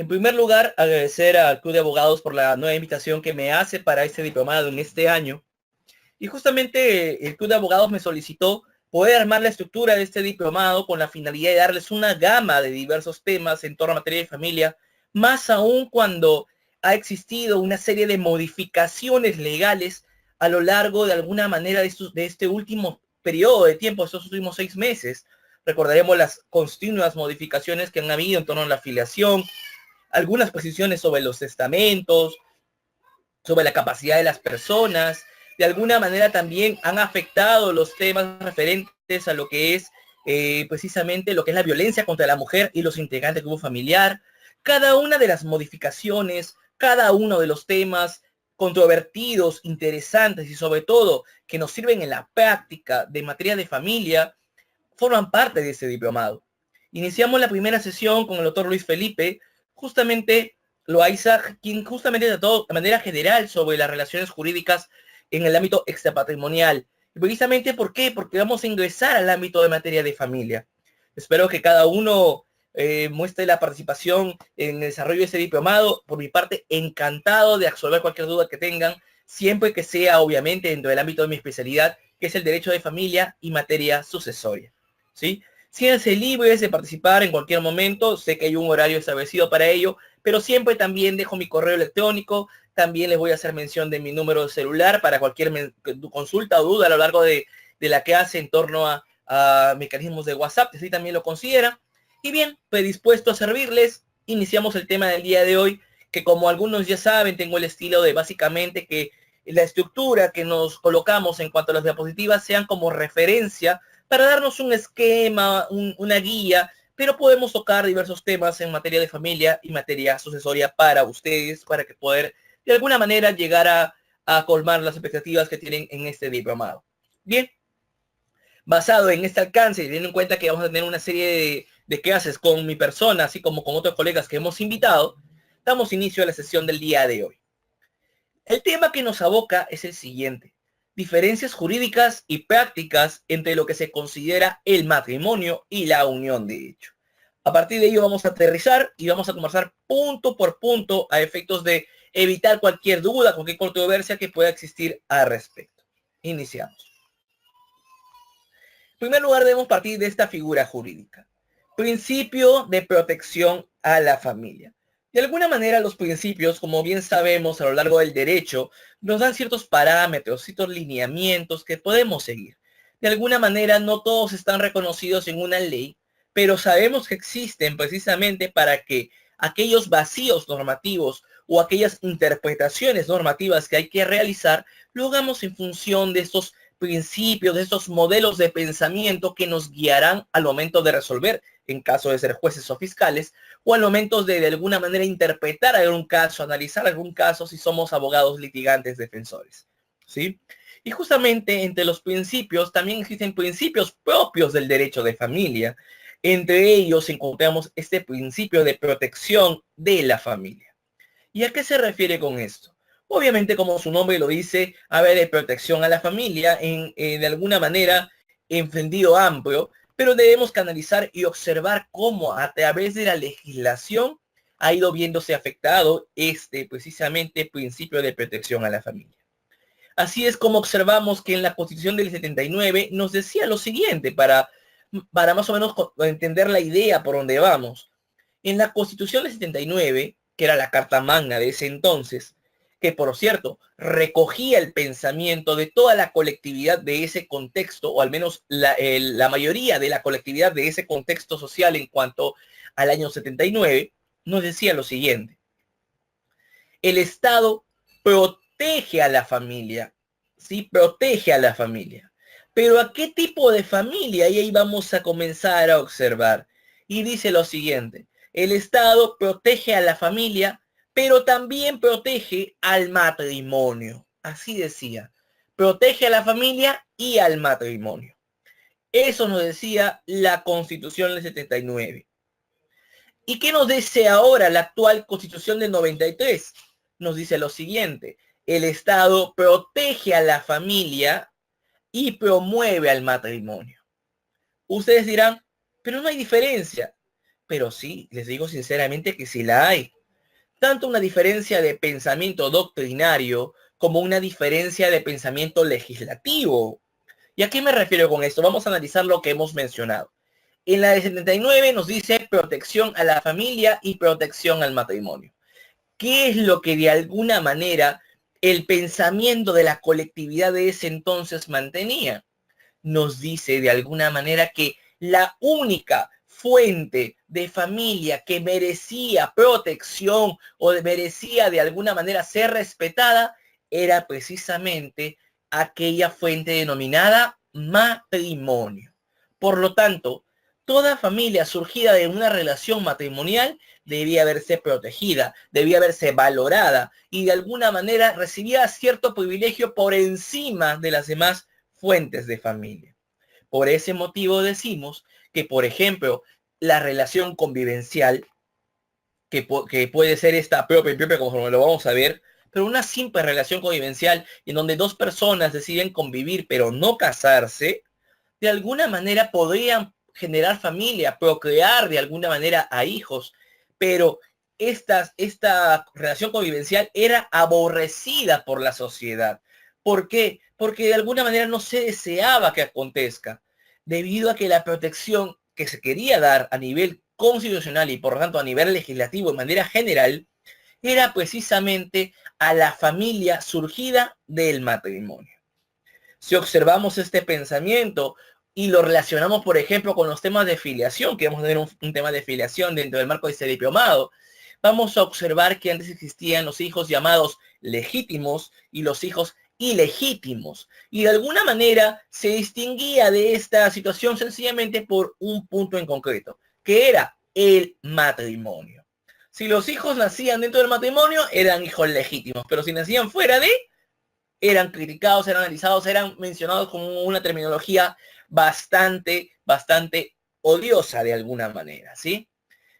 En primer lugar, agradecer al Club de Abogados por la nueva invitación que me hace para este diplomado en este año. Y justamente el Club de Abogados me solicitó poder armar la estructura de este diplomado con la finalidad de darles una gama de diversos temas en torno a materia de familia, más aún cuando ha existido una serie de modificaciones legales a lo largo de alguna manera de este último periodo de tiempo, estos últimos 6 meses. Recordaremos las continuas modificaciones que han habido en torno a la afiliación, algunas posiciones sobre los testamentos, sobre la capacidad de las personas, de alguna manera también han afectado los temas referentes a lo que es precisamente lo que es la violencia contra la mujer y los integrantes del grupo familiar. Cada una de las modificaciones, cada uno de los temas controvertidos, interesantes y sobre todo que nos sirven en la práctica de materia de familia, forman parte de este diplomado. Iniciamos la primera sesión con el doctor Luis Felipe, justamente Loaiza, quien justamente trató de manera general sobre las relaciones jurídicas en el ámbito extrapatrimonial. Y precisamente, ¿por qué? Porque vamos a ingresar al ámbito de materia de familia. Espero que cada uno muestre la participación en el desarrollo de este diplomado. Por mi parte, encantado de absolver cualquier duda que tengan, siempre que sea, obviamente, dentro del ámbito de mi especialidad, que es el derecho de familia y materia sucesoria. ¿Sí? Siéntanse libres de participar en cualquier momento. Sé que hay un horario establecido para ello, pero siempre también dejo mi correo electrónico. También les voy a hacer mención de mi número de celular para cualquier consulta o duda a lo largo de la clase en torno a mecanismos de WhatsApp, si también lo consideran. Y bien, predispuesto a servirles, iniciamos el tema del día de hoy, que como algunos ya saben, tengo el estilo de básicamente que la estructura que nos colocamos en cuanto a las diapositivas sean como referencia para darnos un esquema, una guía, pero podemos tocar diversos temas en materia de familia y materia sucesoria para ustedes, para que poder de alguna manera llegar a colmar las expectativas que tienen en este diplomado. Bien, basado en este alcance y teniendo en cuenta que vamos a tener una serie de clases con mi persona, así como con otros colegas que hemos invitado, damos inicio a la sesión del día de hoy. El tema que nos aboca es el siguiente: diferencias jurídicas y prácticas entre lo que se considera el matrimonio y la unión de hecho. A partir de ello vamos a aterrizar y vamos a conversar punto por punto a efectos de evitar cualquier duda, cualquier controversia que pueda existir al respecto. Iniciamos. En primer lugar, debemos partir de esta figura jurídica. Principio de protección a la familia. De alguna manera, los principios, como bien sabemos a lo largo del derecho, nos dan ciertos parámetros, ciertos lineamientos que podemos seguir. De alguna manera, no todos están reconocidos en una ley, pero sabemos que existen precisamente para que aquellos vacíos normativos o aquellas interpretaciones normativas que hay que realizar, lo hagamos en función de estos principios, de estos modelos de pensamiento que nos guiarán al momento de resolver, en caso de ser jueces o fiscales, o al momento de alguna manera interpretar algún caso, analizar algún caso si somos abogados litigantes defensores. ¿Sí? Y justamente entre los principios también existen principios propios del derecho de familia. Entre ellos encontramos este principio de protección de la familia. ¿Y a qué se refiere con esto? Obviamente, como su nombre lo dice, habla de protección a la familia de alguna manera en sentido amplio, pero debemos canalizar y observar cómo a través de la legislación ha ido viéndose afectado este precisamente principio de protección a la familia. Así es como observamos que en la Constitución del 79 nos decía lo siguiente para más o menos entender la idea por donde vamos. En la Constitución del 79, que era la Carta Magna de ese entonces, que por cierto recogía el pensamiento de toda la colectividad de ese contexto, o al menos la mayoría de la colectividad de ese contexto social en cuanto al año 79, nos decía lo siguiente: el Estado protege a la familia, ¿sí? Protege a la familia. Pero ¿a qué tipo de familia? Y ahí vamos a comenzar a observar. Y dice lo siguiente: el Estado protege a la familia, pero también protege al matrimonio. Así decía, protege a la familia y al matrimonio. Eso nos decía la Constitución del 79. ¿Y qué nos dice ahora la actual Constitución del 93? Nos dice lo siguiente: el Estado protege a la familia y promueve al matrimonio. Ustedes dirán, pero no hay diferencia. Pero sí, les digo sinceramente que sí la hay. tanto una diferencia de pensamiento doctrinario como una diferencia de pensamiento legislativo. ¿Y a qué me refiero con esto? Vamos a analizar lo que hemos mencionado. En la de 79 nos dice protección a la familia y protección al matrimonio. ¿Qué es lo que de alguna manera el pensamiento de la colectividad de ese entonces mantenía? Nos dice de alguna manera que la única fuente de familia que merecía protección o merecía de alguna manera ser respetada era precisamente aquella fuente denominada matrimonio. Por lo tanto, toda familia surgida de una relación matrimonial debía verse protegida, debía verse valorada y de alguna manera recibía cierto privilegio por encima de las demás fuentes de familia. Por ese motivo decimos que, por ejemplo, la relación convivencial, que puede ser esta propia como lo vamos a ver, pero una simple relación convivencial en donde dos personas deciden convivir pero no casarse, de alguna manera podrían generar familia, procrear de alguna manera a hijos, pero esta relación convivencial era aborrecida por la sociedad. ¿Por qué? Porque de alguna manera no se deseaba que acontezca, debido a que la protección que se quería dar a nivel constitucional y por lo tanto a nivel legislativo de manera general, era precisamente a la familia surgida del matrimonio. Si observamos este pensamiento y lo relacionamos, por ejemplo, con los temas de filiación, que vamos a tener un tema de filiación dentro del marco de este diplomado, vamos a observar que antes existían los hijos llamados legítimos y los hijos ilegítimos. Y de alguna manera se distinguía de esta situación sencillamente por un punto en concreto, que era el matrimonio. Si los hijos nacían dentro del matrimonio, eran hijos legítimos, pero si nacían fuera de, eran criticados, eran analizados, eran mencionados como una terminología bastante odiosa de alguna manera, ¿sí?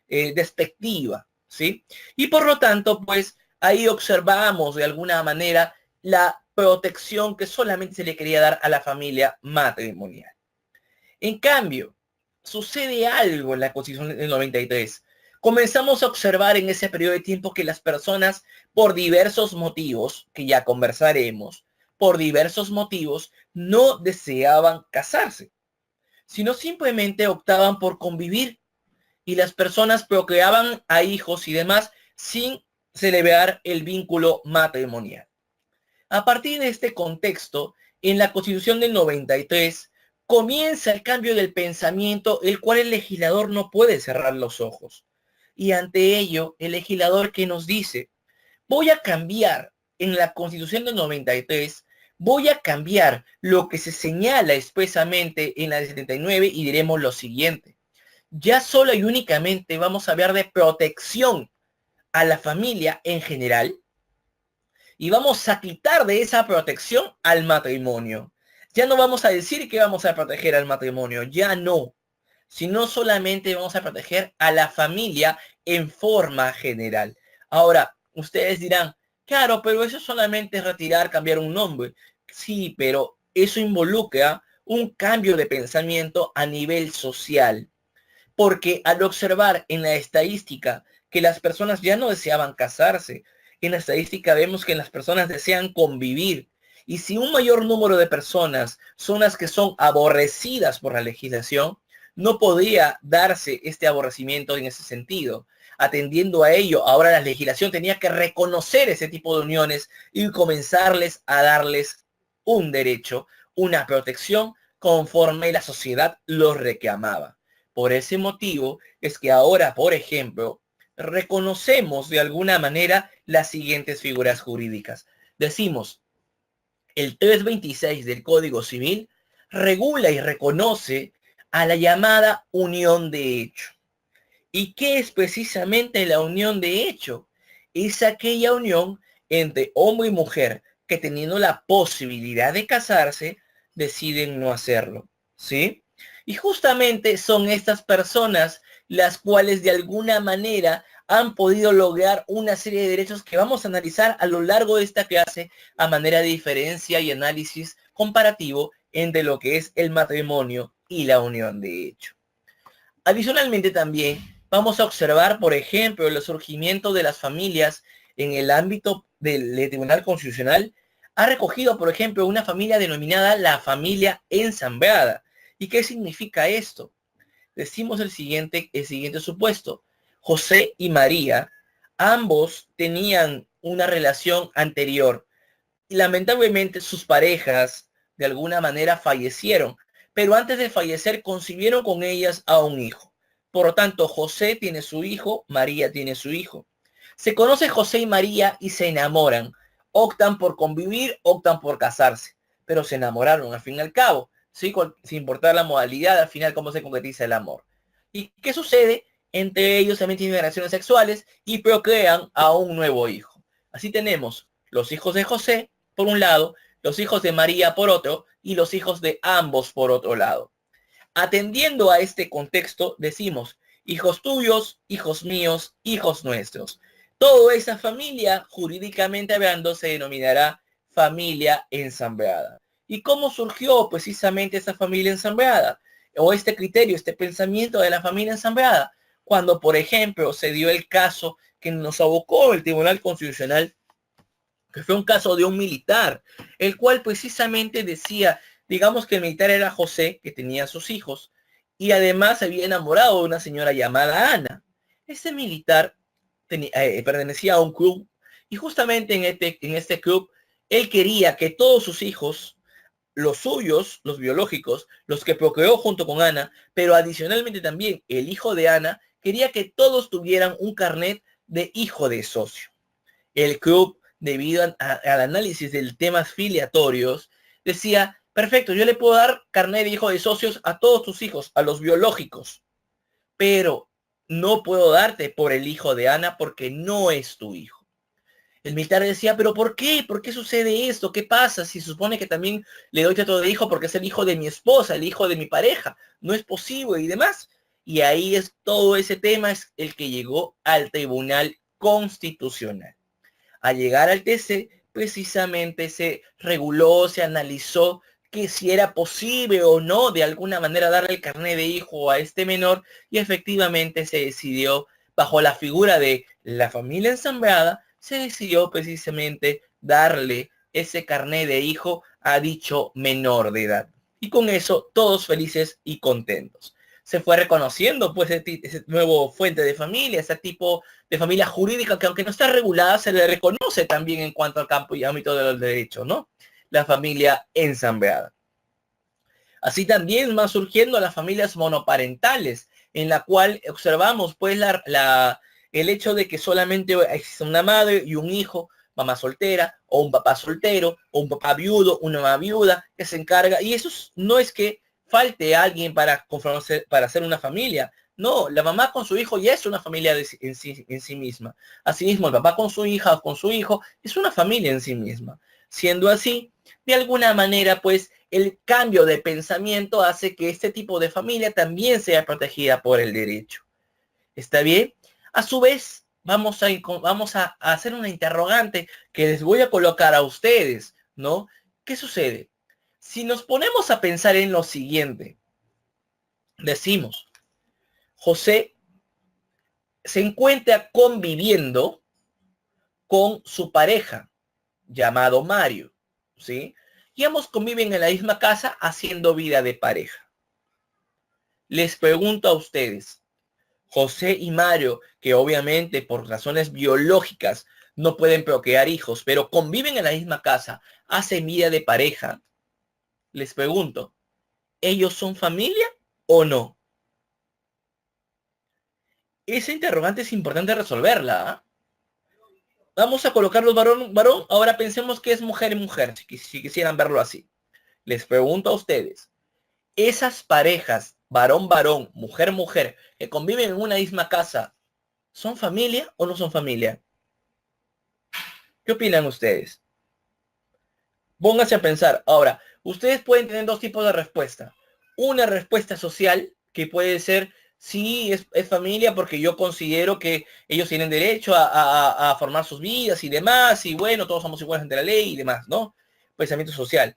Despectiva, ¿sí? Y por lo tanto, pues ahí observamos de alguna manera la protección que solamente se le quería dar a la familia matrimonial. En cambio, sucede algo en la Constitución del 93. Comenzamos a observar en ese periodo de tiempo que las personas, por diversos motivos, que ya conversaremos, por diversos motivos, no deseaban casarse, sino simplemente optaban por convivir y las personas procreaban a hijos y demás sin celebrar el vínculo matrimonial. A partir de este contexto, en la Constitución del 93, comienza el cambio del pensamiento, el cual el legislador no puede cerrar los ojos. Y ante ello, el legislador que nos dice, voy a cambiar en la Constitución del 93, voy a cambiar lo que se señala expresamente en la de 79 y diremos lo siguiente. Ya solo y únicamente vamos a hablar de protección a la familia en general, y vamos a quitar de esa protección al matrimonio. Ya no vamos a decir que vamos a proteger al matrimonio, ya no, sino solamente vamos a proteger a la familia en forma general. Ahora, ustedes dirán, claro, pero eso solamente es retirar, cambiar un nombre. Sí, pero eso involucra un cambio de pensamiento a nivel social. Porque al observar en la estadística que las personas ya no deseaban casarse, en la estadística vemos que las personas desean convivir. Y si un mayor número de personas son las que son aborrecidas por la legislación, no podía darse este aborrecimiento en ese sentido. Atendiendo a ello, ahora la legislación tenía que reconocer ese tipo de uniones y comenzarles a darles un derecho, una protección conforme la sociedad los reclamaba. Por ese motivo es que ahora, por ejemplo, reconocemos de alguna manera las siguientes figuras jurídicas. Decimos, el 326 del Código Civil regula y reconoce a la llamada unión de hecho. ¿Y qué es precisamente la unión de hecho? Es aquella unión entre hombre y mujer que teniendo la posibilidad de casarse, deciden no hacerlo, ¿sí? Y justamente son estas personas las cuales de alguna manera han podido lograr una serie de derechos que vamos a analizar a lo largo de esta clase a manera de diferencia y análisis comparativo entre lo que es el matrimonio y la unión de hecho. Adicionalmente también Vamos a observar, por ejemplo, el surgimiento de las familias en el ámbito del Tribunal Constitucional. Ha recogido, por ejemplo, una familia denominada la familia ensamblada. ¿Y qué significa esto? Decimos el siguiente supuesto. José y María, ambos tenían una relación anterior y lamentablemente sus parejas de alguna manera fallecieron, pero antes de fallecer concibieron con ellas a un hijo. Por lo tanto, José tiene su hijo, María tiene su hijo. Se conoce José y María y se enamoran. Optan por convivir, optan por casarse, pero se enamoraron al fin y al cabo, ¿sí? Sin importar la modalidad, al final cómo se concretiza el amor. ¿Y qué sucede? Entre ellos también tienen relaciones sexuales y procrean a un nuevo hijo. Así tenemos los hijos de José, por un lado, los hijos de María por otro, y los hijos de ambos por otro lado. Atendiendo a este contexto, decimos, hijos tuyos, hijos míos, hijos nuestros. Toda esa familia, jurídicamente hablando, se denominará familia ensamblada. ¿Y cómo surgió precisamente esa familia ensamblada? O este criterio, este pensamiento de la familia ensamblada. Cuando, por ejemplo, se dio el caso que nos abocó el Tribunal Constitucional, que fue un caso de un militar, el cual precisamente decía, digamos que el militar era José, que tenía sus hijos, y además se había enamorado de una señora llamada Ana. Ese militar pertenecía a un club, y justamente en este club, él quería que todos sus hijos, los suyos, los biológicos, los que procreó junto con Ana, pero adicionalmente también el hijo de Ana, quería que todos tuvieran un carnet de hijo de socio. El club, debido al análisis de temas filiatorios, decía, perfecto, yo le puedo dar carnet de hijo de socios a todos tus hijos, a los biológicos, pero no puedo darte por el hijo de Ana porque no es tu hijo. El militar decía, pero ¿por qué? ¿Por qué sucede esto? ¿Qué pasa? Si se supone que también le doy trato de hijo porque es el hijo de mi esposa, el hijo de mi pareja, no es posible y demás. Y ahí es todo ese tema es el que llegó al Tribunal Constitucional. Al llegar al TC, precisamente se reguló, se analizó que si era posible o no de alguna manera darle el carnet de hijo a este menor y efectivamente se decidió bajo la figura de la familia ensamblada, se decidió precisamente darle ese carnet de hijo a dicho menor de edad. Y con eso todos felices y contentos. Se fue reconociendo pues ese nuevo fuente de familia, ese tipo de familia jurídica que aunque no está regulada, se le reconoce también en cuanto al campo y ámbito del derecho, ¿no? La familia ensamblada. Así también van surgiendo las familias monoparentales, en la cual observamos pues el hecho de que solamente existe una madre y un hijo, mamá soltera, o un papá soltero, o un papá viudo, una mamá viuda, que se encarga, y eso no es que falte alguien para conformarse, para hacer una familia. No, la mamá con su hijo ya es una familia en sí misma. Asimismo, el papá con su hija o con su hijo es una familia en sí misma. Siendo así, de alguna manera, pues, el cambio de pensamiento hace que este tipo de familia también sea protegida por el derecho. ¿Está bien? A su vez, vamos a hacer una interrogante que les voy a colocar a ustedes, ¿no? ¿Qué sucede? Si nos ponemos a pensar en lo siguiente, decimos, José se encuentra conviviendo con su pareja, llamado Mario, ¿sí? Y ambos conviven en la misma casa haciendo vida de pareja. Les pregunto a ustedes, José y Mario, que obviamente por razones biológicas no pueden procrear hijos, pero conviven en la misma casa, hacen vida de pareja, les pregunto, ¿ellos son familia o no? Esa interrogante es importante resolverla, ¿eh? Vamos a colocarlos varón, varón. Ahora pensemos que es mujer y mujer, si quisieran verlo así. Les pregunto a ustedes, esas parejas, varón, varón, mujer, mujer, que conviven en una misma casa, ¿son familia o no son familia? ¿Qué opinan ustedes? Pónganse a pensar. Ahora, ustedes pueden tener dos tipos de respuesta. Una respuesta social, que puede ser, sí, es familia porque yo considero que ellos tienen derecho a formar sus vidas y demás, y bueno, todos somos iguales ante la ley y demás, ¿no? Pensamiento social.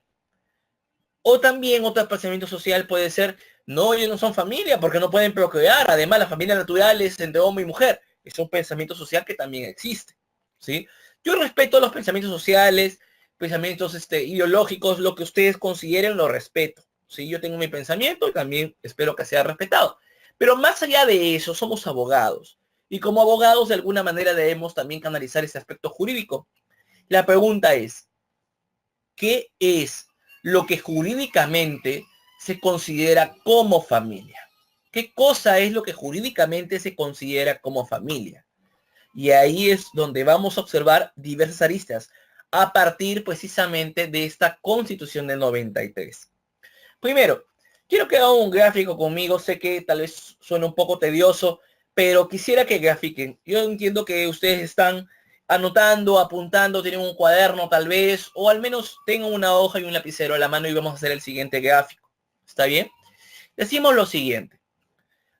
O también otro pensamiento social puede ser, No, ellos no son familia porque no pueden procrear. Además, la familia natural es entre hombre y mujer. Es un pensamiento social que también existe, ¿sí? Yo respeto los pensamientos sociales, pensamientos ideológicos, lo que ustedes consideren lo respeto, ¿sí? Yo tengo mi pensamiento y también espero que sea respetado. Pero más allá de eso, somos abogados. Y como abogados, de alguna manera debemos también canalizar ese aspecto jurídico. La pregunta es, ¿qué es lo que jurídicamente se considera como familia? ¿Qué cosa es lo que jurídicamente se considera como familia? Y ahí es donde vamos a observar diversas aristas a partir precisamente de esta Constitución del 93. Primero, quiero que hagan un gráfico conmigo. Sé que tal vez suena un poco tedioso, pero quisiera que grafiquen. Yo entiendo que ustedes están anotando, apuntando, tienen un cuaderno tal vez, o al menos tengan una hoja y un lapicero a la mano y vamos a hacer el siguiente gráfico. ¿Está bien? Decimos lo siguiente.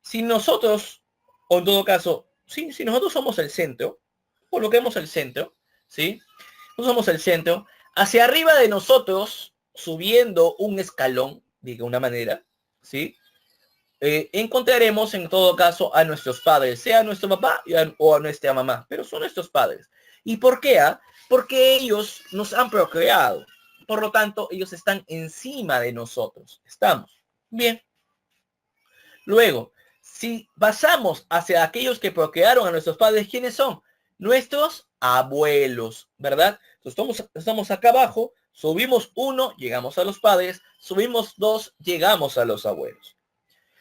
Si nosotros, o en todo caso, si nosotros somos el centro, coloquemos el centro, ¿sí? Nosotros somos el centro. Hacia arriba de nosotros, subiendo un escalón, de alguna manera, ¿sí? Encontraremos en todo caso a nuestros padres, sea nuestro papá o a nuestra mamá, pero son nuestros padres. ¿Y por qué? Porque ellos nos han procreado. Por lo tanto, ellos están encima de nosotros. Estamos. Bien. Luego, si pasamos hacia aquellos que procrearon a nuestros padres, ¿quiénes son? Nuestros abuelos, ¿verdad? Entonces estamos acá abajo, subimos 1, llegamos a los padres, subimos 2, llegamos a los abuelos.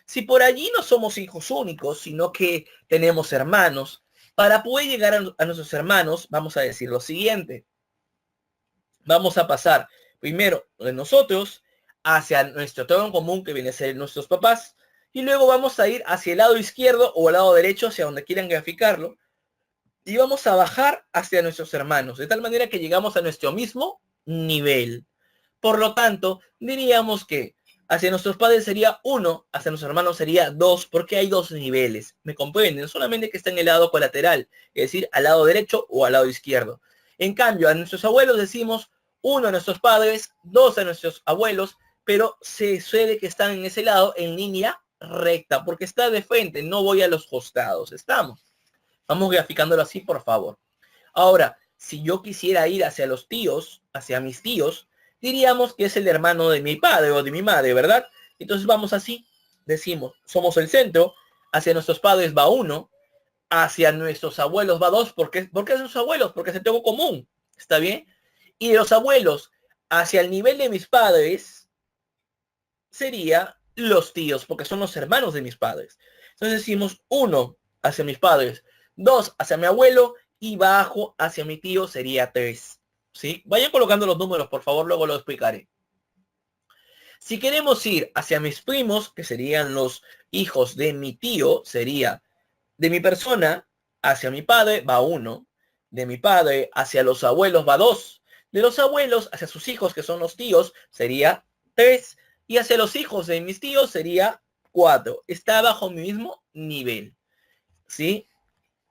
Si por allí no somos hijos únicos, sino que tenemos hermanos, para poder llegar a nuestros hermanos, vamos a decir lo siguiente. Vamos a pasar primero de nosotros hacia nuestro tronco común, que viene a ser nuestros papás, y luego vamos a ir hacia el lado izquierdo o el lado derecho, hacia donde quieran graficarlo, y vamos a bajar hacia nuestros hermanos, de tal manera que llegamos a nuestro mismo nivel. Por lo tanto, diríamos que hacia nuestros padres sería 1, hacia nuestros hermanos sería 2, porque hay 2 niveles. ¿Me comprenden? Solamente que está en el lado colateral, es decir, al lado derecho o al lado izquierdo. En cambio, a nuestros abuelos decimos 1 a nuestros padres, 2 a nuestros abuelos, pero se suele que están en ese lado en línea recta, porque está de frente, no voy a los costados. Estamos. Vamos graficándolo así, por favor. Ahora, si yo quisiera ir hacia los tíos, hacia mis tíos, diríamos que es el hermano de mi padre o de mi madre, ¿verdad? Entonces vamos así, decimos, somos el centro, hacia nuestros padres va 1, hacia nuestros abuelos va 2, ¿por qué nuestros abuelos? Porque es el tronco común, ¿está bien? Y de los abuelos hacia el nivel de mis padres sería los tíos, porque son los hermanos de mis padres. Entonces decimos 1 hacia mis padres, 2 hacia mi abuelo y bajo hacia mi tío sería 3. ¿Sí? Vayan colocando los números, por favor, luego lo explicaré. Si queremos ir hacia mis primos, que serían los hijos de mi tío, sería de mi persona hacia mi padre va 1, de mi padre hacia los abuelos va 2, de los abuelos hacia sus hijos, que son los tíos, sería 3, y hacia los hijos de mis tíos sería 4. Está bajo mi mismo nivel. ¿Sí?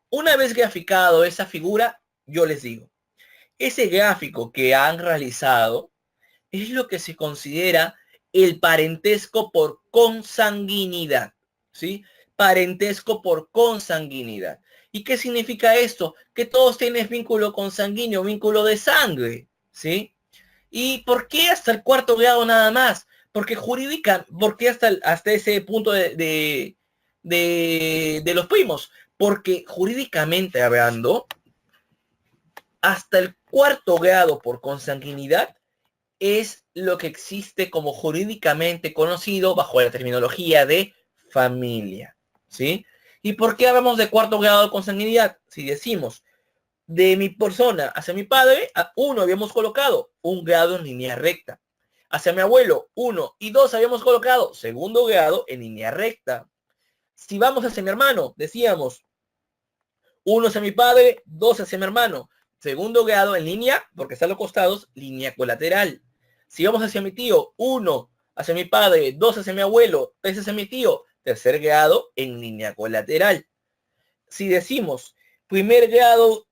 Una vez graficado esa figura, yo les digo, ese gráfico que han realizado es lo que se considera el parentesco por consanguinidad, ¿sí? Parentesco por consanguinidad. ¿Y qué significa esto? Que todos tienen vínculo consanguíneo, vínculo de sangre, ¿sí? ¿Y por qué hasta el cuarto grado nada más? Porque jurídica, ¿por qué hasta ese punto de los primos? Porque jurídicamente hablando, hasta el cuarto grado por consanguinidad es lo que existe como jurídicamente conocido bajo la terminología de familia, ¿sí? ¿Y por qué hablamos de cuarto grado de consanguinidad? Si decimos de mi persona hacia mi padre, a 1 habíamos colocado un grado en línea recta. Hacia mi abuelo, 1 y 2 habíamos colocado segundo grado en línea recta. Si vamos hacia mi hermano, decíamos 1 hacia mi padre, 2 hacia mi hermano. Segundo grado en línea, porque están los costados, línea colateral. Si vamos hacia mi tío, 1 hacia mi padre, 2 hacia mi abuelo, 3 hacia mi tío, tercer grado en línea colateral. Si decimos primer grado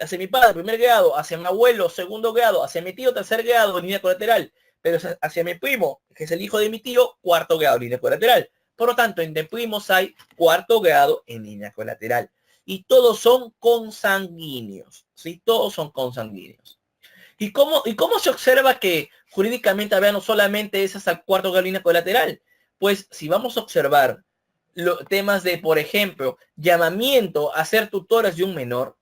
hacia mi padre, primer grado hacia mi abuelo, segundo grado hacia mi tío, tercer grado en línea colateral, pero es hacia mi primo, que es el hijo de mi tío, cuarto grado en línea colateral. Por lo tanto, entre primos hay cuarto grado en línea colateral. Y todos son consanguíneos, ¿sí? Todos son consanguíneos. ¿Y cómo se observa que jurídicamente había no solamente es hasta el cuarto grado en línea colateral? Pues si vamos a observar temas de, por ejemplo, llamamiento a ser tutores de un menor,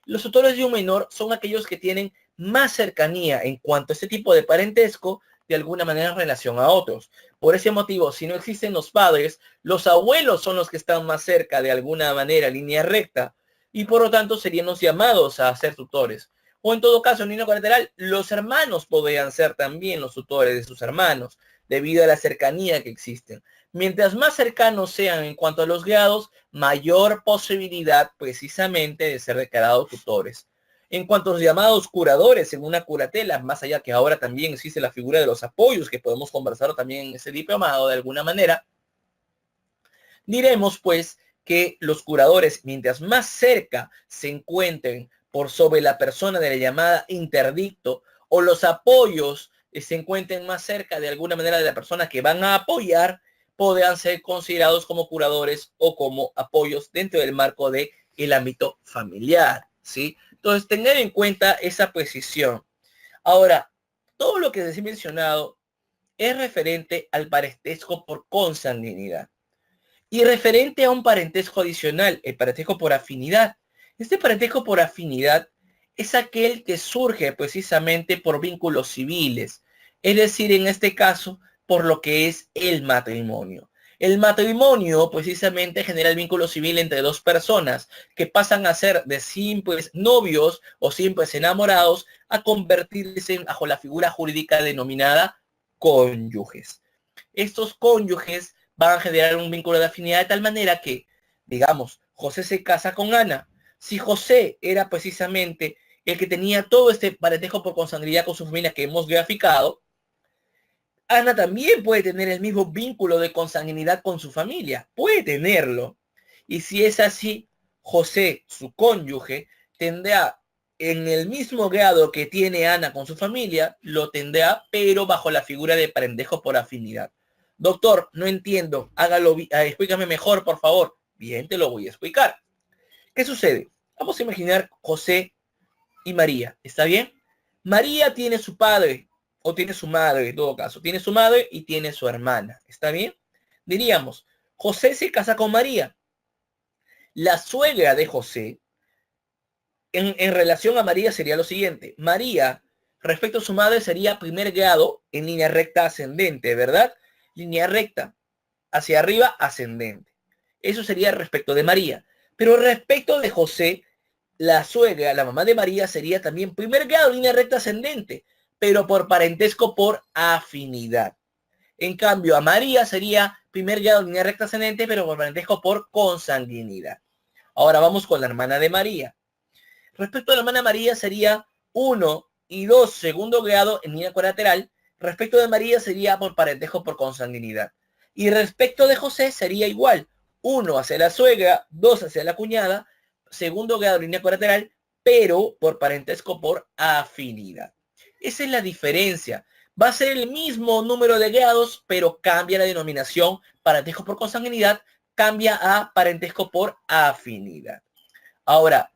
los tutores de un menor son aquellos que tienen más cercanía en cuanto a este tipo de parentesco de alguna manera en relación a otros. Por ese motivo, si no existen los padres, los abuelos son los que están más cerca de alguna manera, línea recta, y por lo tanto serían los llamados a ser tutores. O en todo caso, en línea colateral, los hermanos podrían ser también los tutores de sus hermanos, debido a la cercanía que existen. Mientras más cercanos sean en cuanto a los grados, mayor posibilidad precisamente de ser declarados tutores. En cuanto a los llamados curadores en una curatela, más allá que ahora también existe la figura de los apoyos, que podemos conversar también en ese diplomado de alguna manera, diremos pues que los curadores, mientras más cerca se encuentren por sobre la persona de la llamada interdicto, o los apoyos se encuentren más cerca de alguna manera de la persona que van a apoyar, podrán ser considerados como curadores o como apoyos dentro del marco del ámbito familiar, ¿sí? Entonces, tener en cuenta esa precisión. Ahora, todo lo que les he mencionado es referente al parentesco por consanguinidad y referente a un parentesco adicional, el parentesco por afinidad. Este parentesco por afinidad es aquel que surge precisamente por vínculos civiles, es decir, en este caso, por lo que es el matrimonio. El matrimonio precisamente genera el vínculo civil entre dos personas que pasan a ser de simples novios o simples enamorados a convertirse bajo la figura jurídica denominada cónyuges. Estos cónyuges van a generar un vínculo de afinidad de tal manera que, digamos, José se casa con Ana. Si José era precisamente el que tenía todo este parentesco por consanguinidad con su familia que hemos graficado, Ana también puede tener el mismo vínculo de consanguinidad con su familia. Puede tenerlo. Y si es así, José, su cónyuge, tendrá en el mismo grado que tiene Ana con su familia, lo tendrá, pero bajo la figura de parentesco por afinidad. Doctor, no entiendo. Explícame mejor, por favor. Bien, te lo voy a explicar. ¿Qué sucede? Vamos a imaginar José y María. ¿Está bien? María tiene su padre, o tiene su madre, en todo caso. Tiene su madre y tiene su hermana. ¿Está bien? Diríamos, José se casa con María. La suegra de José, en relación a María, sería lo siguiente. María, respecto a su madre, sería primer grado en línea recta ascendente, ¿verdad? Línea recta, hacia arriba, ascendente. Eso sería respecto de María. Pero respecto de José, la suegra, la mamá de María, sería también primer grado, línea recta ascendente, pero por parentesco por afinidad. En cambio, a María sería primer grado, línea recta ascendente, pero por parentesco por consanguinidad. Ahora vamos con la hermana de María. Respecto a la hermana María sería 1 y 2 segundo grado en línea colateral. Respecto de María sería por parentesco por consanguinidad. Y respecto de José sería igual. 1 hacia la suegra, 2 hacia la cuñada, segundo grado en línea colateral, pero por parentesco por afinidad. Esa es la diferencia. Va a ser el mismo número de grados, pero cambia la denominación. Parentesco por consanguinidad cambia a parentesco por afinidad. Ahora,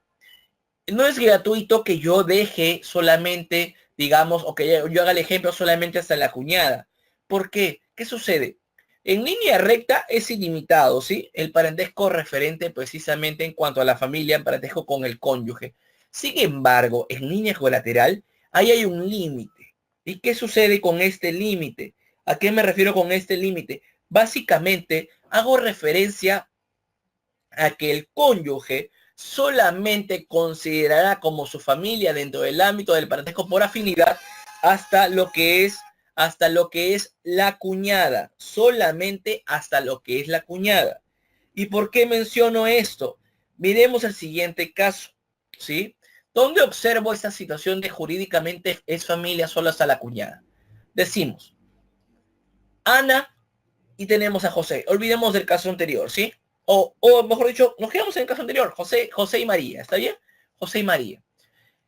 no es gratuito que yo deje solamente, digamos, o que yo haga el ejemplo solamente hasta la cuñada. ¿Por qué? ¿Qué sucede? En línea recta es ilimitado, ¿sí? El parentesco referente precisamente en cuanto a la familia, el parentesco con el cónyuge. Sin embargo, en línea colateral, ahí hay un límite. ¿Y qué sucede con este límite? ¿A qué me refiero con este límite? Básicamente, hago referencia a que el cónyuge solamente considerará como su familia dentro del ámbito del parentesco por afinidad hasta lo que es la cuñada, solamente hasta lo que es la cuñada. ¿Y por qué menciono esto? Miremos el siguiente caso, ¿sí? ¿Dónde observo esta situación de jurídicamente es familia solo hasta la cuñada? Decimos, Ana y tenemos a José. Olvidemos del caso anterior, ¿sí? O mejor dicho, nos quedamos en el caso anterior, José y María, ¿está bien? José y María.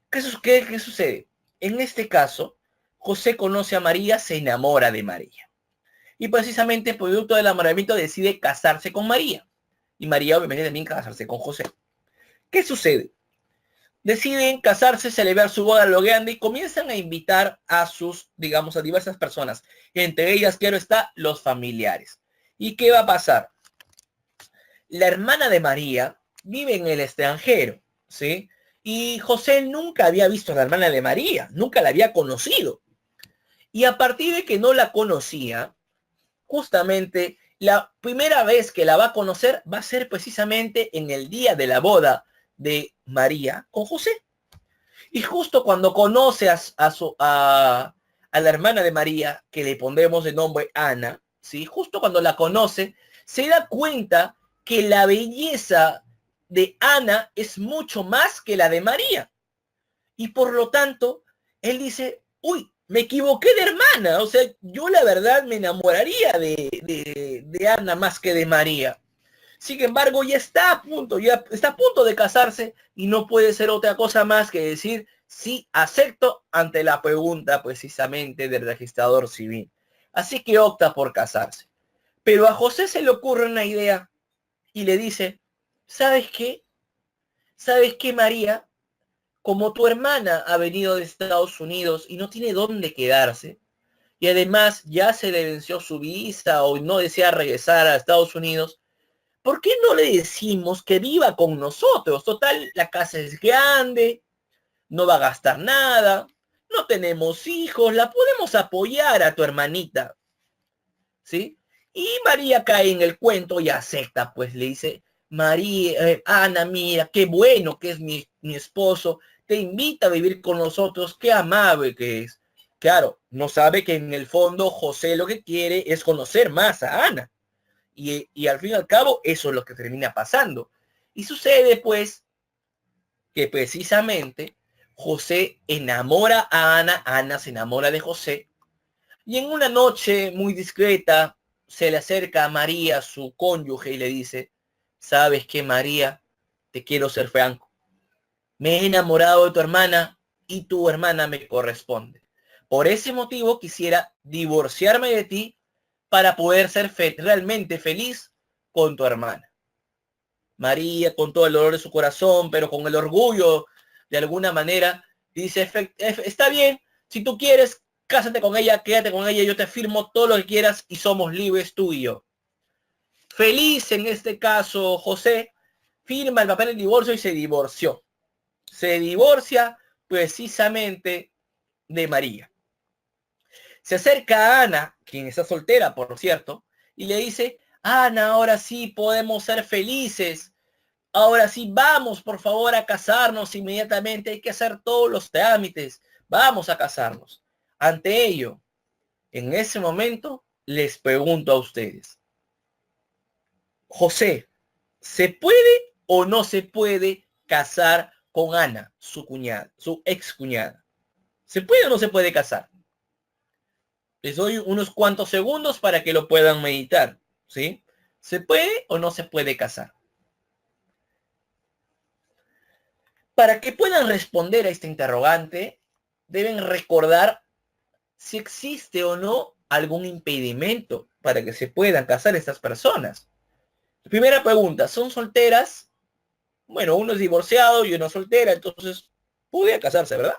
¿Qué sucede? En este caso, José conoce a María, se enamora de María. Y precisamente producto del enamoramiento decide casarse con María. Y María obviamente también casarse con José. ¿Qué sucede? Deciden casarse, celebrar su boda a lo grande y comienzan a invitar a sus, digamos, a diversas personas. Entre ellas, claro está, los familiares. ¿Y qué va a pasar? La hermana de María vive en el extranjero, ¿sí? Y José nunca había visto a la hermana de María, nunca la había conocido. Y a partir de que no la conocía, justamente la primera vez que la va a conocer va a ser precisamente en el día de la boda de María con José. Y justo cuando conoce a la hermana de María, que le pondremos de nombre Ana, ¿sí? Justo cuando la conoce, se da cuenta que la belleza de Ana es mucho más que la de María. Y por lo tanto, él dice, uy, me equivoqué de hermana. O sea, yo la verdad me enamoraría de Ana más que de María. Sin embargo, ya está a punto de casarse y no puede ser otra cosa más que decir sí, acepto ante la pregunta precisamente del registrador civil. Así que opta por casarse. Pero a José se le ocurre una idea y le dice, ¿sabes qué? ¿Sabes qué, María? Como tu hermana ha venido de Estados Unidos y no tiene dónde quedarse, y además ya se le venció su visa o no desea regresar a Estados Unidos, ¿por qué no le decimos que viva con nosotros? Total, la casa es grande, no va a gastar nada, no tenemos hijos, la podemos apoyar a tu hermanita, ¿sí? Y María cae en el cuento y acepta, pues le dice, María, Ana, mira, qué bueno que es mi esposo, te invita a vivir con nosotros, qué amable que es. Claro, no sabe que en el fondo José lo que quiere es conocer más a Ana. Y al fin y al cabo, eso es lo que termina pasando. Y sucede, pues, que precisamente José enamora a Ana, Ana se enamora de José, y en una noche muy discreta se le acerca a María, su cónyuge, y le dice, ¿sabes qué, María? Te quiero ser franco. Me he enamorado de tu hermana y tu hermana me corresponde. Por ese motivo quisiera divorciarme de ti para poder ser realmente feliz con tu hermana. María, con todo el dolor de su corazón, pero con el orgullo, de alguna manera, dice, está bien, si tú quieres, cásate con ella, quédate con ella, yo te firmo todo lo que quieras y somos libres tú y yo. Feliz en este caso, José firma el papel de divorcio y se divorció. Se divorcia precisamente de María. Se acerca a Ana, quien está soltera, por cierto, y le dice, Ana, ahora sí podemos ser felices. Ahora sí, vamos por favor a casarnos inmediatamente. Hay que hacer todos los trámites. Vamos a casarnos. Ante ello, en ese momento, les pregunto a ustedes, José, ¿se puede o no se puede casar con Ana, su cuñada, su ex cuñada? ¿Se puede o no se puede casar? Les doy unos cuantos segundos para que lo puedan meditar, ¿sí? ¿Se puede o no se puede casar? Para que puedan responder a este interrogante, deben recordar si existe o no algún impedimento para que se puedan casar estas personas. Primera pregunta, ¿son solteras? Bueno, uno es divorciado y uno es soltera, entonces podría casarse, ¿verdad?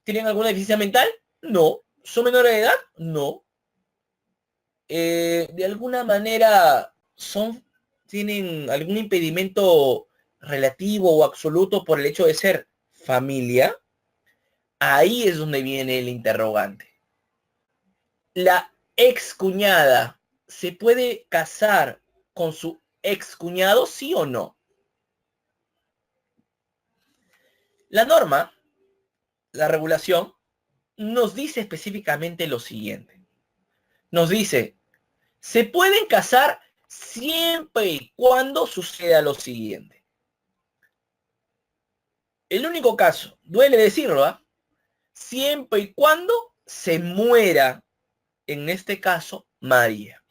¿Tienen alguna deficiencia mental? No. ¿Son menores de edad? No. De alguna manera tienen algún impedimento relativo o absoluto por el hecho de ser familia. Ahí es donde viene el interrogante. La excuñada se puede casar con su excuñado, sí o no. La norma, la regulación, nos dice específicamente lo siguiente. Nos dice, se pueden casar siempre y cuando suceda lo siguiente. El único caso, duele decirlo, ¿eh? Siempre y cuando se muera, en este caso, María.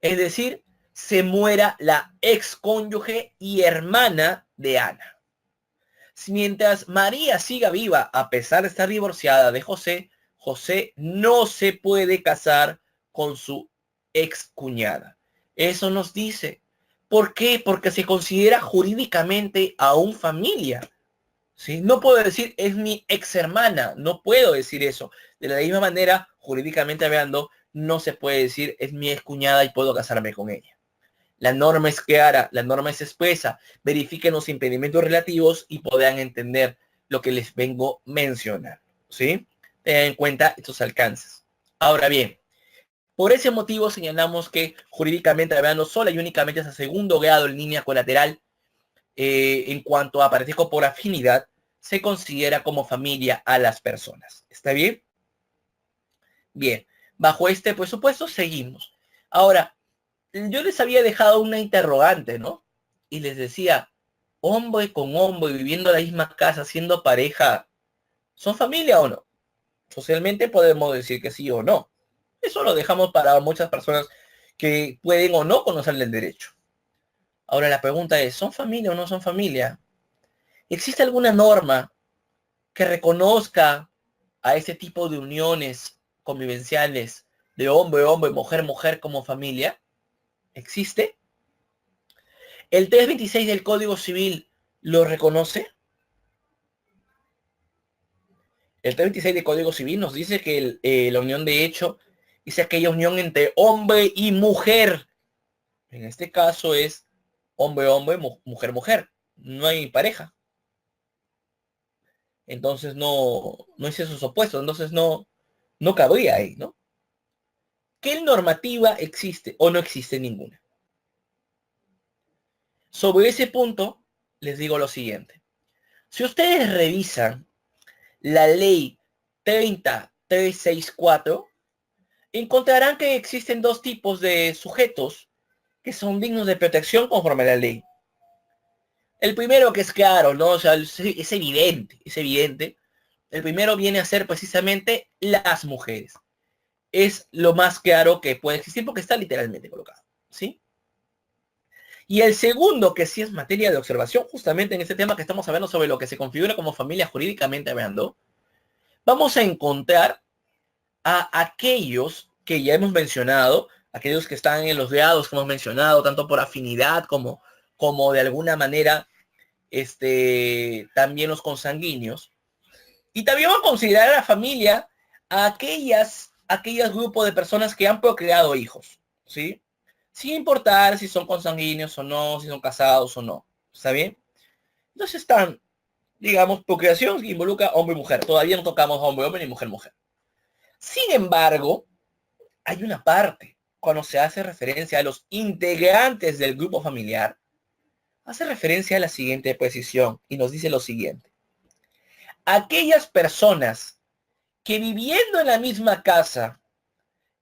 Es decir, se muera la ex cónyuge y hermana de Ana. Mientras María siga viva, a pesar de estar divorciada de José, José no se puede casar con su ex cuñada. Eso nos dice. ¿Por qué? Porque se considera jurídicamente aún familia. ¿Sí? No puedo decir es mi ex hermana, no puedo decir eso. De la misma manera, jurídicamente hablando, no se puede decir es mi ex cuñada y puedo casarme con ella. La norma es clara, la norma es expresa. Verifiquen los impedimentos relativos y puedan entender lo que les vengo mencionando. ¿Sí? Tengan en cuenta estos alcances. Ahora bien, por ese motivo señalamos que jurídicamente hablando sola y únicamente hasta segundo grado en línea colateral, en cuanto a parentesco por afinidad, se considera como familia a las personas. ¿Está bien? Bien. Bajo este presupuesto seguimos. Ahora, yo les había dejado una interrogante, ¿no? Y les decía, hombre con hombre, viviendo en la misma casa, siendo pareja, ¿son familia o no? Socialmente podemos decir que sí o no. Eso lo dejamos para muchas personas que pueden o no conocer el derecho. Ahora la pregunta es, ¿son familia o no son familia? ¿Existe alguna norma que reconozca a ese tipo de uniones convivenciales de hombre, hombre, mujer, mujer como familia? ¿Existe? ¿El 326 del Código Civil lo reconoce? El 326 del Código Civil nos dice que la unión de hecho es aquella unión entre hombre y mujer. En este caso es hombre, hombre, mujer, mujer. No hay pareja. Entonces no es esos opuestos. Entonces no cabría ahí, ¿no? ¿Qué normativa existe o no existe ninguna? Sobre ese punto, les digo lo siguiente. Si ustedes revisan la ley 30364, encontrarán que existen dos tipos de sujetos que son dignos de protección conforme a la ley. El primero, que es claro, ¿no? O sea, es evidente, es evidente. El primero viene a ser precisamente las mujeres. Es lo más claro que puede existir porque está literalmente colocado, ¿sí? Y el segundo, que sí es materia de observación, justamente en este tema que estamos hablando sobre lo que se configura como familia jurídicamente hablando, vamos a encontrar a aquellos que ya hemos mencionado, aquellos que están en los grados que hemos mencionado, tanto por afinidad como de alguna manera también los consanguíneos. Y también vamos a considerar a la familia a aquellos grupos de personas que han procreado hijos, ¿sí? Sin importar si son consanguíneos o no, si son casados o no. ¿Está bien? Entonces están, digamos, procreación que involucra hombre y mujer. Todavía no tocamos hombre, hombre ni mujer, mujer. Sin embargo, hay una parte cuando se hace referencia a los integrantes del grupo familiar, hace referencia a la siguiente precisión y nos dice lo siguiente. Aquellas personas que viviendo en la misma casa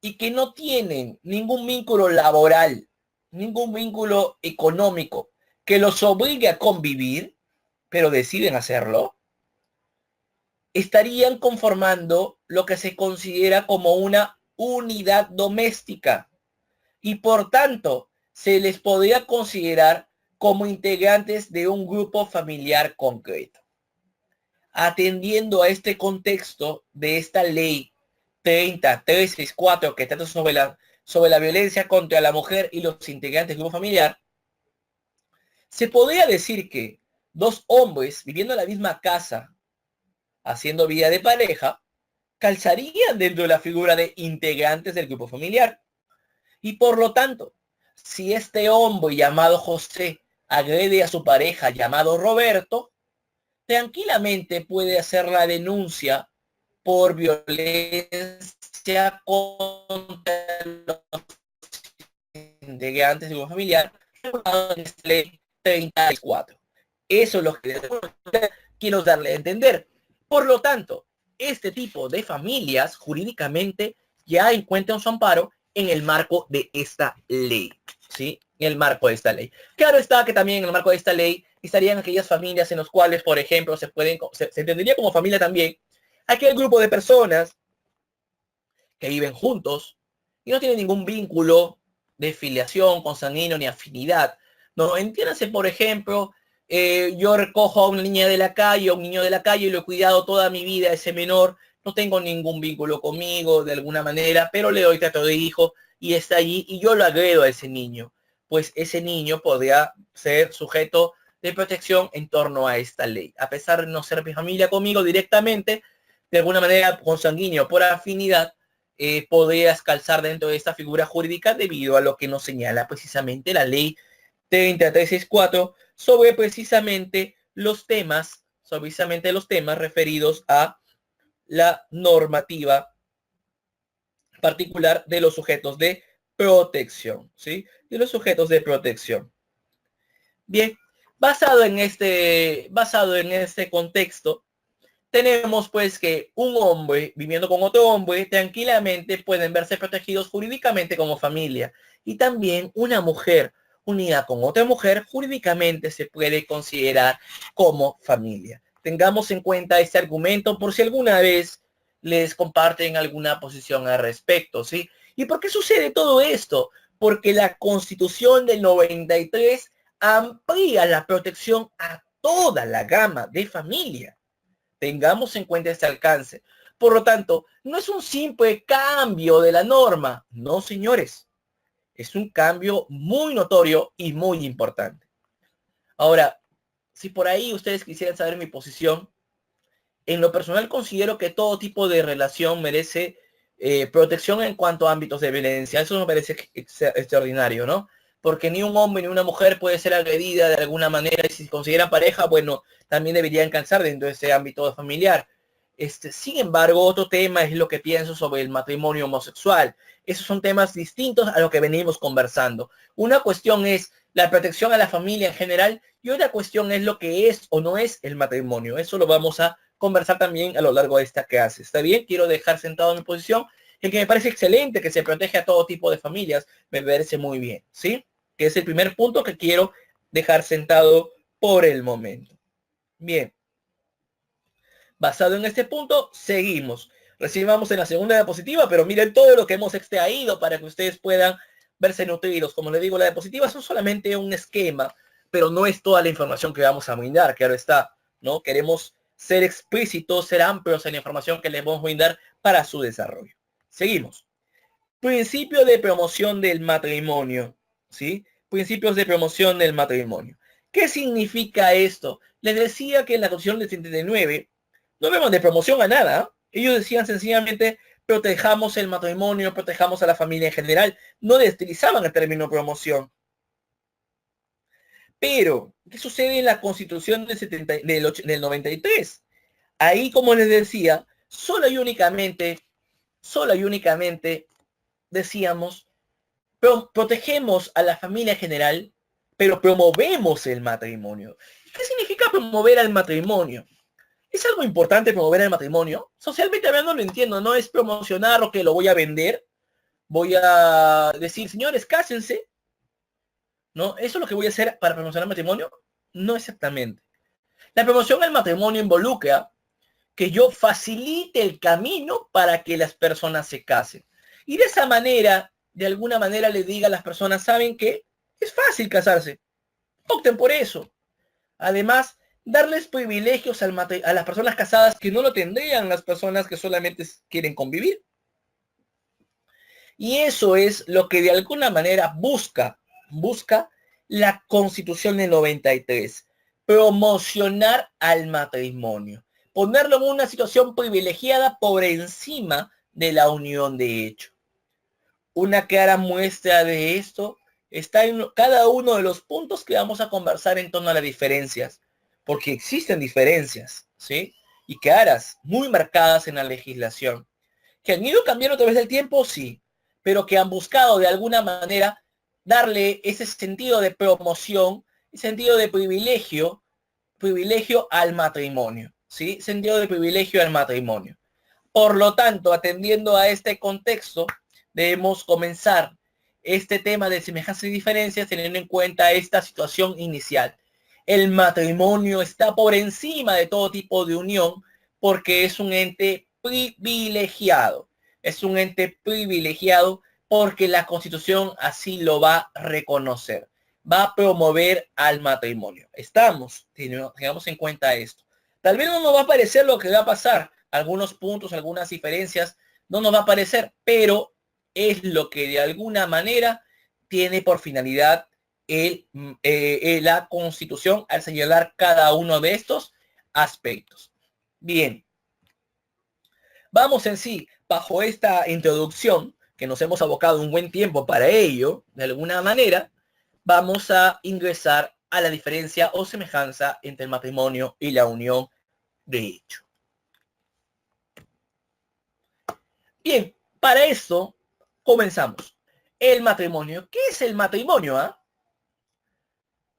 y que no tienen ningún vínculo laboral, ningún vínculo económico que los obligue a convivir, pero deciden hacerlo, estarían conformando lo que se considera como una unidad doméstica y por tanto se les podría considerar como integrantes de un grupo familiar concreto. Atendiendo a este contexto de esta ley 30364 que trata sobre la violencia contra la mujer y los integrantes del grupo familiar, se podría decir que dos hombres viviendo en la misma casa, haciendo vida de pareja, calzarían dentro de la figura de integrantes del grupo familiar. Y por lo tanto, si este hombre llamado José agrede a su pareja llamado Roberto, tranquilamente puede hacer la denuncia por violencia contra los integrantes del grupo familiar en esta ley 34. Eso es lo que quiero darle a entender. Por lo tanto, este tipo de familias jurídicamente ya encuentran su amparo en el marco de esta ley, ¿sí? En el marco de esta ley. Claro está que también en el marco de esta ley estarían aquellas familias en las cuales, por ejemplo, se entendería como familia también aquel grupo de personas que viven juntos y no tienen ningún vínculo de filiación consanguíneo ni afinidad. No, entiéndase, por ejemplo, yo recojo a una niña de la calle, a un niño de la calle, y lo he cuidado toda mi vida, ese menor, no tengo ningún vínculo conmigo de alguna manera, pero le doy trato de hijo y está allí y yo lo agredo a ese niño, pues ese niño podría ser sujeto de protección en torno a esta ley. A pesar de no ser mi familia conmigo directamente, de alguna manera consanguíneo por afinidad, podrías calzar dentro de esta figura jurídica debido a lo que nos señala precisamente la ley 30364 sobre precisamente los temas, referidos a la normativa particular de los sujetos de protección, ¿sí? De los sujetos de protección. Bien, basado en este contexto, tenemos pues que un hombre viviendo con otro hombre tranquilamente pueden verse protegidos jurídicamente como familia, y también una mujer unida con otra mujer jurídicamente se puede considerar como familia. Tengamos en cuenta este argumento por si alguna vez les comparten alguna posición al respecto, ¿sí? ¿Y por qué sucede todo esto? Porque la Constitución del 93 amplía la protección a toda la gama de familia. Tengamos en cuenta este alcance. Por lo tanto, no es un simple cambio de la norma. No, señores. Es un cambio muy notorio y muy importante. Ahora, si por ahí ustedes quisieran saber mi posición, en lo personal considero que todo tipo de relación merece protección en cuanto a ámbitos de violencia. Eso me parece extraordinario, ¿no? Porque ni un hombre ni una mujer puede ser agredida de alguna manera, y si se consideran pareja, bueno, también deberían calzar dentro de ese ámbito familiar. Sin embargo, otro tema es lo que pienso sobre el matrimonio homosexual. Esos son temas distintos a lo que venimos conversando. Una cuestión es la protección a la familia en general y otra cuestión es lo que es o no es el matrimonio. Eso lo vamos a conversar también a lo largo de esta clase. ¿Está bien? Quiero dejar sentado mi posición en que me parece excelente que se protege a todo tipo de familias. Me parece muy bien, ¿sí? Que es el primer punto que quiero dejar sentado por el momento. Bien. Basado en este punto, seguimos. Recibamos en la segunda diapositiva, pero miren todo lo que hemos extraído para que ustedes puedan verse nutridos. Como les digo, las diapositivas son solamente un esquema, pero no es toda la información que vamos a brindar, claro está, ¿no? Queremos ser explícitos, ser amplios en la información que les vamos a brindar para su desarrollo. Seguimos. Principio de promoción del matrimonio, ¿sí? Principios de promoción del matrimonio. ¿Qué significa esto? Les decía que en la Constitución del 79 no vemos de promoción a nada. Ellos decían sencillamente protejamos el matrimonio, protejamos a la familia en general. No utilizaban el término promoción. Pero, ¿qué sucede en la Constitución del 93? Ahí, como les decía, solo y únicamente decíamos, protegemos a la familia en general, pero promovemos el matrimonio. ¿Qué significa promover al matrimonio? ¿Es algo importante promover el matrimonio? Socialmente hablando lo entiendo, no es promocionar o que lo voy a vender. Voy a decir, señores, cásense. ¿No? ¿Eso es lo que voy a hacer para promocionar el matrimonio? No exactamente. La promoción del matrimonio involucra que yo facilite el camino para que las personas se casen. Y de esa manera, de alguna manera le diga a las personas, ¿saben qué? Es fácil casarse. Opten por eso. Además, darles privilegios a las personas casadas que no lo tendrían las personas que solamente quieren convivir. Y eso es lo que de alguna manera busca la Constitución del 93. Promocionar al matrimonio. Ponerlo en una situación privilegiada por encima de la unión de hecho. Una clara muestra de esto está en cada uno de los puntos que vamos a conversar en torno a las diferencias, porque existen diferencias, ¿sí? Y claras, muy marcadas en la legislación. ¿Que han ido cambiando a través del tiempo? Sí, pero que han buscado de alguna manera darle ese sentido de promoción, ese sentido de privilegio al matrimonio, ¿sí? Sentido de privilegio al matrimonio. Por lo tanto, atendiendo a este contexto, debemos comenzar este tema de semejanzas y diferencias teniendo en cuenta esta situación inicial. El matrimonio está por encima de todo tipo de unión porque es un ente privilegiado. Es un ente privilegiado porque la Constitución así lo va a reconocer. va a promover al matrimonio. Tengamos en cuenta esto. Tal vez no nos va a parecer lo que va a pasar, algunos puntos, algunas diferencias, no nos va a parecer, pero es lo que de alguna manera tiene por finalidad la Constitución al señalar cada uno de estos aspectos. Bien, vamos en sí, bajo esta introducción, que nos hemos abocado un buen tiempo para ello, de alguna manera, vamos a ingresar a la diferencia o semejanza entre el matrimonio y la unión de hecho. Bien, para esto comenzamos. El matrimonio. ¿Qué es el matrimonio?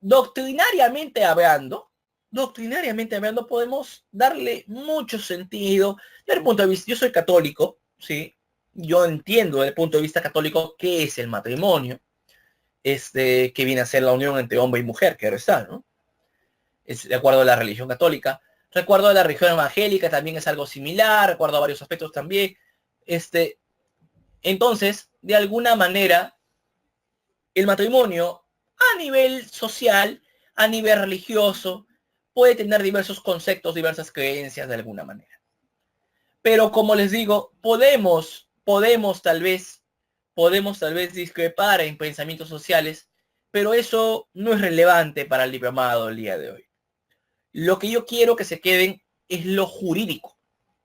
Doctrinariamente hablando, podemos darle mucho sentido desde el punto de vista. Yo soy católico, ¿sí? Yo entiendo desde el punto de vista católico qué es el matrimonio, que viene a ser la unión entre hombre y mujer, que ahora está, ¿no? Es de acuerdo a la religión católica. Recuerdo de la religión evangélica también es algo similar, recuerdo a varios aspectos también. Entonces, de alguna manera, el matrimonio a nivel social, a nivel religioso, puede tener diversos conceptos, diversas creencias de alguna manera. Pero como les digo, podemos tal vez discrepar en pensamientos sociales, pero eso no es relevante para el diplomado el día de hoy. Lo que yo quiero que se queden es lo jurídico.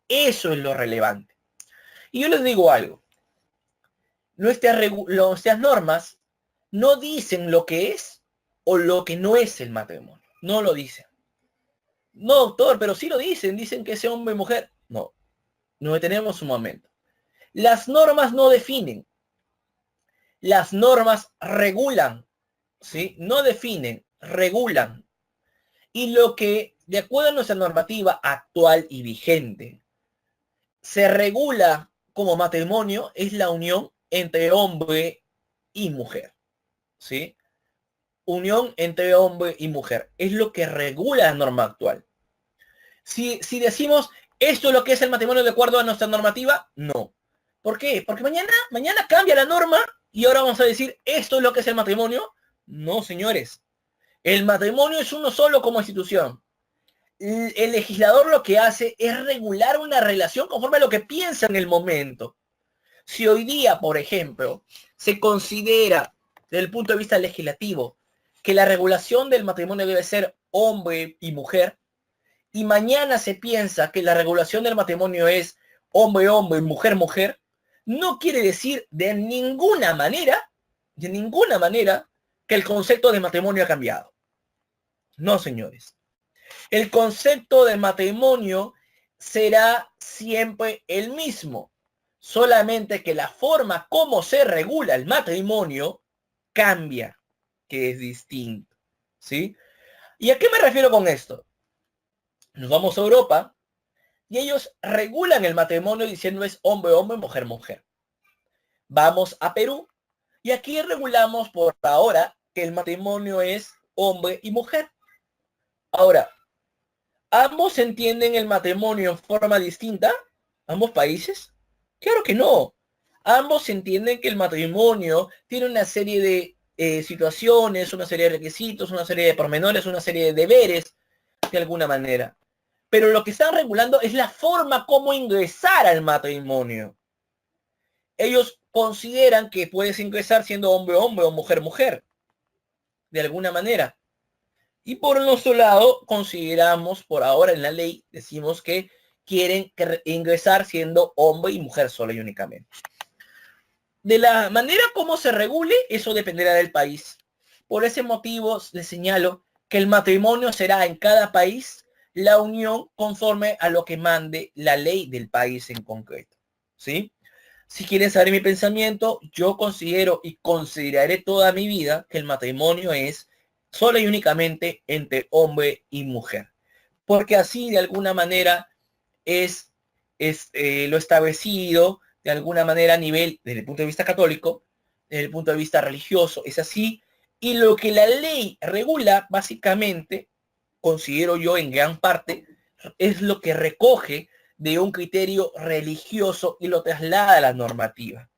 Eso es lo relevante. Y yo les digo algo. Nuestras normas no dicen lo que es o lo que no es el matrimonio. No lo dicen. No, doctor, pero sí lo dicen. Dicen que es hombre y mujer. No. No detenemos un momento. Las normas no definen. Las normas regulan. ¿Sí? No definen, regulan. Y lo que, de acuerdo a nuestra normativa actual y vigente, se regula como matrimonio es la unión entre hombre y mujer. ¿Sí? Unión entre hombre y mujer. Es lo que regula la norma actual. Si decimos esto es lo que es el matrimonio de acuerdo a nuestra normativa, no. ¿Por qué? Porque mañana cambia la norma y ahora vamos a decir esto es lo que es el matrimonio. No, señores. El matrimonio es uno solo como institución. El legislador lo que hace es regular una relación conforme a lo que piensa en el momento. Si hoy día, por ejemplo, se considera desde el punto de vista legislativo que la regulación del matrimonio debe ser hombre y mujer, y mañana se piensa que la regulación del matrimonio es hombre, hombre, mujer, mujer, no quiere decir de ninguna manera, que el concepto de matrimonio ha cambiado. No, señores. El concepto de matrimonio será siempre el mismo, solamente que la forma como se regula el matrimonio cambia, que es distinto, ¿sí? ¿Y a qué me refiero con esto? Nos vamos a Europa y ellos regulan el matrimonio diciendo es hombre, hombre, mujer, mujer. Vamos a Perú y aquí regulamos por ahora que el matrimonio es hombre y mujer. Ahora, ¿ambos entienden el matrimonio en forma distinta? ¿Ambos países? Claro que no. Ambos entienden que el matrimonio tiene una serie de situaciones, una serie de requisitos, una serie de pormenores, una serie de deberes, de alguna manera. Pero lo que están regulando es la forma como ingresar al matrimonio. Ellos consideran que puedes ingresar siendo hombre, hombre o mujer, mujer. De alguna manera. Y por nuestro lado, consideramos por ahora en la ley, decimos que quieren ingresar siendo hombre y mujer sola y únicamente. De la manera como se regule, eso dependerá del país. Por ese motivo, les señalo que el matrimonio será en cada país la unión conforme a lo que mande la ley del país en concreto. ¿Sí? Si quieren saber mi pensamiento, yo considero y consideraré toda mi vida que el matrimonio es solo y únicamente entre hombre y mujer. Porque así de alguna manera es lo establecido de alguna manera a nivel, desde el punto de vista católico, desde el punto de vista religioso, es así. Y lo que la ley regula, básicamente, considero yo en gran parte, es lo que recoge de un criterio religioso y lo traslada a la normativa.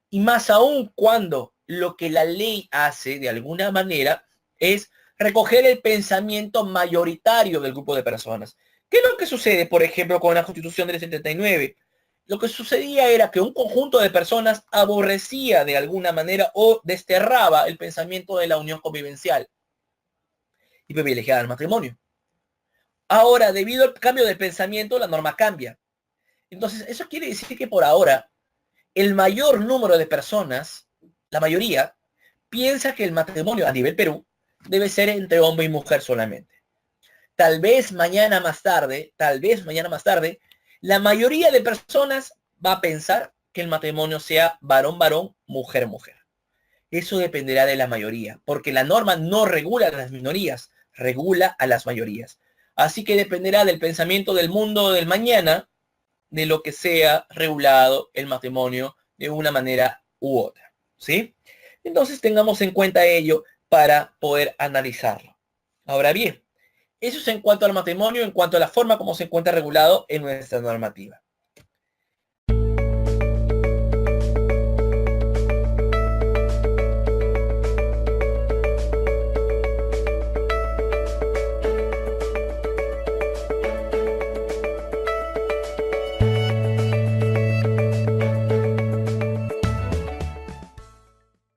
Y más aún cuando lo que la ley hace de alguna manera es recoger el pensamiento mayoritario del grupo de personas. ¿Qué es lo que sucede, por ejemplo, con la Constitución del 79? Lo que sucedía era que un conjunto de personas aborrecía de alguna manera o desterraba el pensamiento de la unión convivencial y privilegiaba el matrimonio. Ahora, debido al cambio de pensamiento, la norma cambia. Entonces, eso quiere decir que por ahora, el mayor número de personas, la mayoría, piensa que el matrimonio a nivel Perú debe ser entre hombre y mujer solamente. Tal vez mañana más tarde, la mayoría de personas va a pensar que el matrimonio sea varón-varón, mujer-mujer. Eso dependerá de la mayoría, porque la norma no regula a las minorías, regula a las mayorías. Así que dependerá del pensamiento del mundo del mañana, de lo que sea regulado el matrimonio de una manera u otra, ¿sí? Entonces tengamos en cuenta ello para poder analizarlo. Ahora bien, eso es en cuanto al matrimonio, en cuanto a la forma como se encuentra regulado en nuestra normativa.